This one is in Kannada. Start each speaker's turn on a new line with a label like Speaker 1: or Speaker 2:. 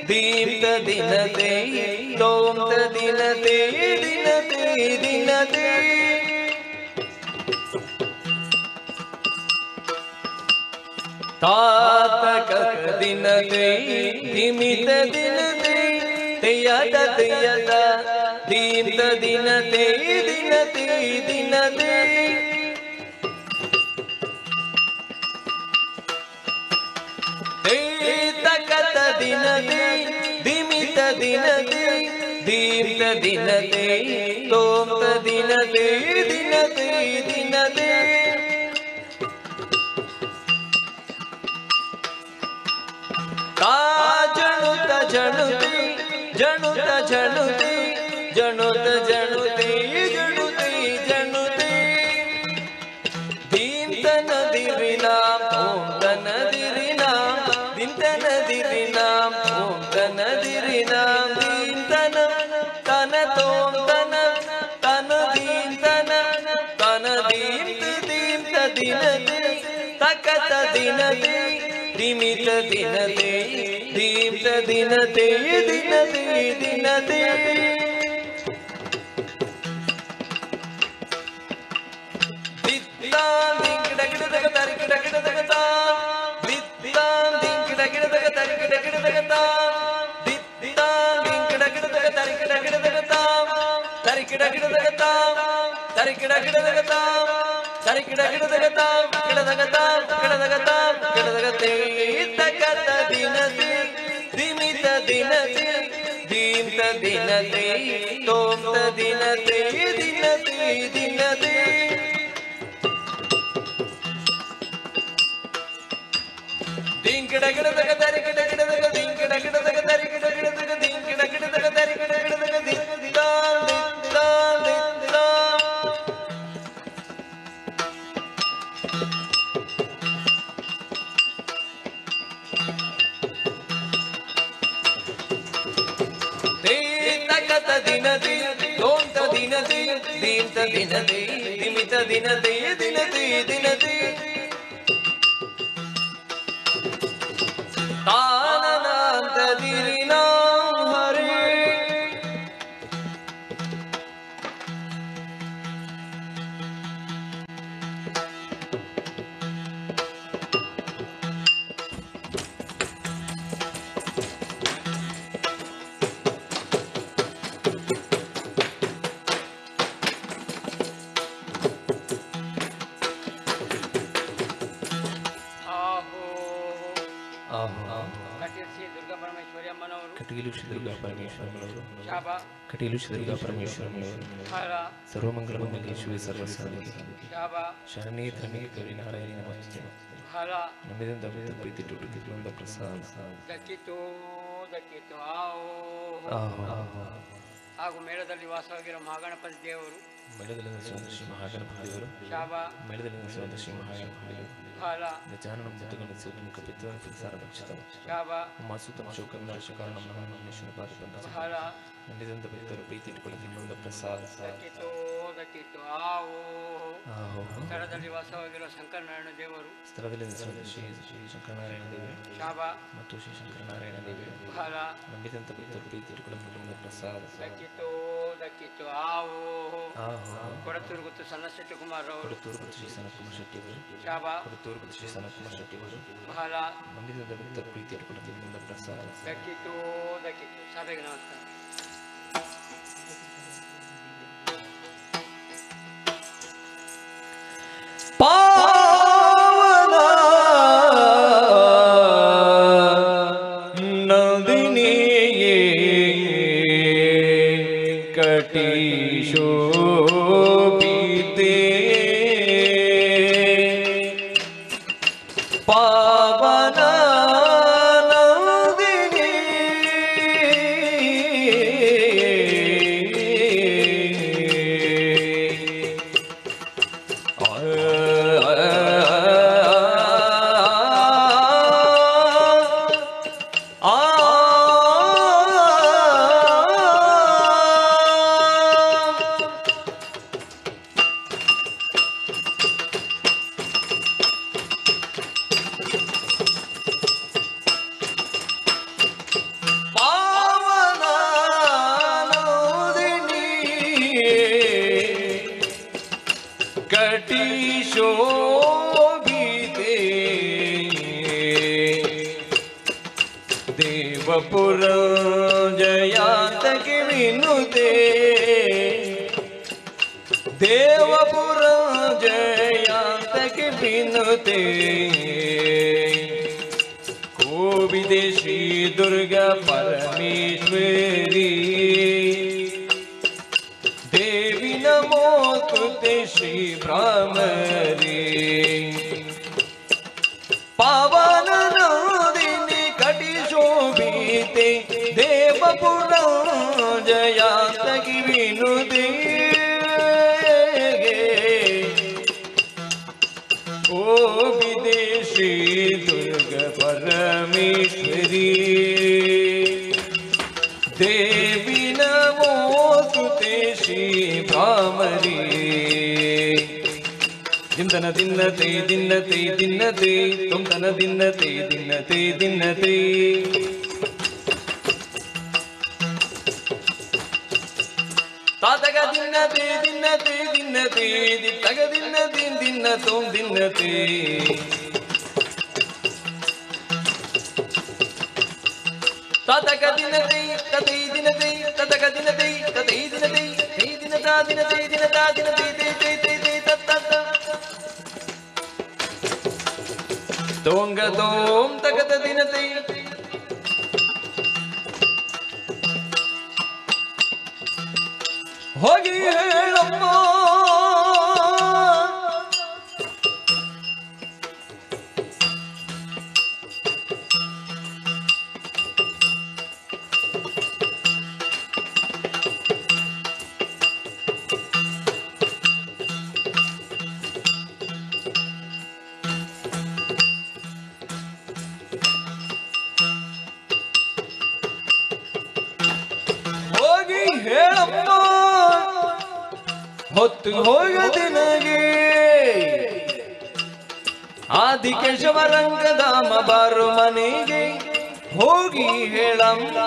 Speaker 1: ದೀಪ್ತ ದಿನತೆ ತೋಂತ ದಿನತೆ ದಿನತೆ ದಿನತೆ ತಾತಕ ದಿನತೆ ದಿಮಿತ ದಿನತೆ ತೆಯದ ತೆಯದ ದೀಪ್ತ ದಿನತೆ ದಿನತೆ ದಿನತೆ ತೇತಕತ ದಿನತೆ ದಿಮಿತ ದಿನತೆ ದೀಪ್ತ ದಿನತೆ ತೋಂತ ದಿನತೆ ದಿನತೆ ದಿನತೆ ಜಣುತ ಜಣುತೆ ಜಣುತ ಜಣುತೆ ಜಣುತ ಜಣುತೆ ಜಣುತೆ ಜಣುತೆ ದೀಂತನ ದಿರಿನಾಂ ಓಂತನ ದಿರಿನಾಂ ದೀಂತನ ದಿರಿನಾಂ ಓಂತನ ದಿರಿನಾಂ ದೀಂತನ ತನ ತೋಂತನ ತನ ದೀಂತನ ತನ ದೀಂತ ದೀಂತ ದಿನತೆ ತಕತ ದಿನತೆ ದಿಮಿತ ದಿನತೆ ದೀಪ್ತ ದಿನತೆ ದಿನತೆ ದಿನತೆ ದಿತ್ತಾಂ ದಿಂಕಿಡ ಗಿಡದಗ ತರಿಕಿಡ ಗಿಡದಗ ದಿತ್ತಾಂ ದಿಂಕಿಡ ಗಿಡದಗ ತರಿಕಿಡ ಗಿಡದಗ ದಿತ್ತಾಂ ದಿಂಕಿಡ ಗಿಡದಗ ತರಿಕಿಡ ಗಿಡದಗ ತರಿಕಿಡ ಗಿಡದಗ ತರಿಕಿಡ ಗಿಡದಗ ತರಿಕಿಡ ಗಿಡದಗ ಗಿಡದಗ ಗಿಡದಗ ಗಿಡದಗ ತೇತಕತ ದಿನತೆ ದಿಮಿತ ದಿನತೆ ದೀಪ್ತ ದಿನತೆ ತೋಂತ ದಿನತೆ ದಿನತೆ ದಿನತೆ ದಿಂಕಿಡ ಗಿಡದಗ ತರಿಕಿಡ ಗಿಡದಗ ದಿಂಕಿಡ ಗಿಡದಗ ತರಿಕಿಡ ಗಿಡದಗ ದಿಂಕಿಡ ಗಿಡದಗ ತರಿಕಿಡ ಗಿಡದಗ ದಿತ್ತಾಂ ದಿತ್ತಾಂ ದಿತ್ತಾಂ ತೇತಕತ ದಿನತೆ ತೋಂತ ದಿನತೆ ದೀಪ್ತ ದಿನತೆ ದಿಮಿತ ದಿನತೆ ದಿನತೆ ದಿನತೆ ತಾನನಾಂತ ದಿರಿನಾಂ ಹರೇ
Speaker 2: ಕಟೀಲು ಶ್ರೀ ದುರ್ಗಾ ಪರಮೇಶ್ವರನವರು ಕಟೀಲು ಶ್ರೀ ದುರ್ಗಾ ಪರಮೇಶ್ವರನವರು ಸರ್ವಮಂಗಲ ಮಂಗಲೇಶ್ವರಿ ಸರ್ವಸಾಧಿಗೆ ಶರಣೇ ಧರ್ಮೇ ಗೌರಿ ನಾರಾಯಣಿ ನಮಸ್ತೆ ನಮ್ಮಿಂದ ಪ್ರೀತಿ ಟುಟುಕಿದ್ದ ಪ್ರಸಾದ
Speaker 3: ಹಾಗೂ ಮೇಳದಲ್ಲಿ ವಾಸವಾಗಿರುವ ಮಹಾಗಣಪತಿ ದೇವರು
Speaker 2: ಮೇಳದಲ್ಲಿ ಶ್ರೀ ಮಹಾಗಣಪತಿ ದೇವರು ಮೇಳದಲ್ಲಿ ಶ್ರೀ ಮಹಾಗಣಪತಿ ದೇವರು ಗಜಾನನ ಮುತ್ತುಗಳ ಸೂರ್ಯನ ಕಪಿತ ಪ್ರಸಾರ ಭಕ್ಷಿತ ಮಾಸುತಮ ಶೋಕ ವಿನಾಶ ಕಾರಣ ಮಹಾಮಹೇಶ್ವರ ಪಾದ ನಂದಿದಂತ ಭಕ್ತರು ಪ್ರೀತಿ ಇಟ್ಟುಕೊಳ್ಳುತ್ತಿರುವ ಪ್ರಸಾದ
Speaker 3: ಸ್ಥಳದಲ್ಲಿ ವಾಸವಾಗಿರುವ ಶಂಕರನಾರಾಯಣ ದೇವರು
Speaker 2: ಸ್ಥಳದಲ್ಲಿ ಶ್ರೀ ಶಂಕರನಾರಾಯಣ ದೇವರು ಮತ್ತು ಶ್ರೀ ಶಂಕರನಾರಾಯಣ ದೇವರು ನಂಬಿದಂತ ಭಕ್ತರು ಪ್ರೀತಿ ಇಟ್ಟುಕೊಳ್ಳುತ್ತಿರುವ ಪ್ರಸಾದ
Speaker 3: ಕೊಡತೂರು ಗುತ್ತು ಸಣ್ಣ ಶೆಟ್ಟಿ ಕುಮಾರ್ ಅವರು
Speaker 2: ಕೊಡತೂರು ಗುತ್ತು ಶ್ರೀ ಸನತ್ಕುಮಾರ್ ಶೆಟ್ಟಿ ಅವರು ಕೊಡತೂರು ಗುತ್ತು ಶ್ರೀ ಸನತ್ಕುಮಾರ್ ಶೆಟ್ಟಿ ಅವರು ನಂಬಿದಂತ ಭಕ್ತರು ಪ್ರೀತಿ ಇಟ್ಟುಕೊಳ್ಳುತ್ತಿರುವ ಪ್ರಸಾದ
Speaker 3: ಸಭೆಗೆ ನಮಸ್ಕಾರ.
Speaker 1: ಪಾವನ ನಂದಿನಿಯೇ ಕಟೀಶೋ ಪೀತೆ ಪಾವನ ನಂದಿನಿ ದೇವಪುರ ಜಯಾಂತಕ್ಕೆ ವಿನುತೆ ದೇವಪುರ ಜಯಾಂತಕ್ಕೆ ವಿನುತೆ ಕೋವಿದೆ ಶ್ರೀ ದುರ್ಗಾ ಪರಮೇಶ್ವರಿ ದೇವಿ ನಮೋಸ್ತುತೆ ಶ್ರೀ ಭ್ರಾಮರಿ ಪಾವನ ನದಿನಿ ಕಟಿ ಶೋಭಿತೆ ದೇವಪುರ ಜಯಾಂತಗಿ ವಿನುತೆ ಓ ವಿದೇಶಿ ದುರ್ಗ ಪರಮೇಶ್ವರಿ ದೇವಿ ನಮೋಸ್ತುತೆ ಶ್ರೀ ಭ್ರಾಮರಿ ದಿನತನ ದಿನ್ನತೆ ದಿನ್ನತೆ ದಿನ್ನತೆ ತುಂತನ ದಿನ್ನತೆ ದಿನ್ನತೆ ದಿನ್ನತೆ ತಾತಗ ದಿನ್ನತೆ ದಿನ್ನತೆ ದಿನ್ನತೆ ದಿತ್ತಗ ದಿನ್ನತೆ ದಿನ್ನ ತೋಂ ದಿನ್ನತೆ ತಾತಗ ದಿನತೆ ತತೈ ದಿನತೆ ತತಗ ದಿನತೆ ತತೈ ದಿನತೆ ತೈ ದಿನತಾ ದಿನತೆ ದಿನತಾ ದಿನತೆ ತೈ ತೈ ತೈ ತೈ ತತ್ತ ತೋಂಗ ತೋಂ ತಗತ ದಿನತೆ ಹೋಗಿ ಹೇಳಮ್ಮ ಹೇಳಮ್ಮ ಹೊತ್ತು ಹೋಗದಿನಗೆ ಆದಿಕೇಶವರಂಗಧಾಮ ಬಾರು ಮನೆಗೆ ಹೋಗಿ ಹೇಳಮ್ಮ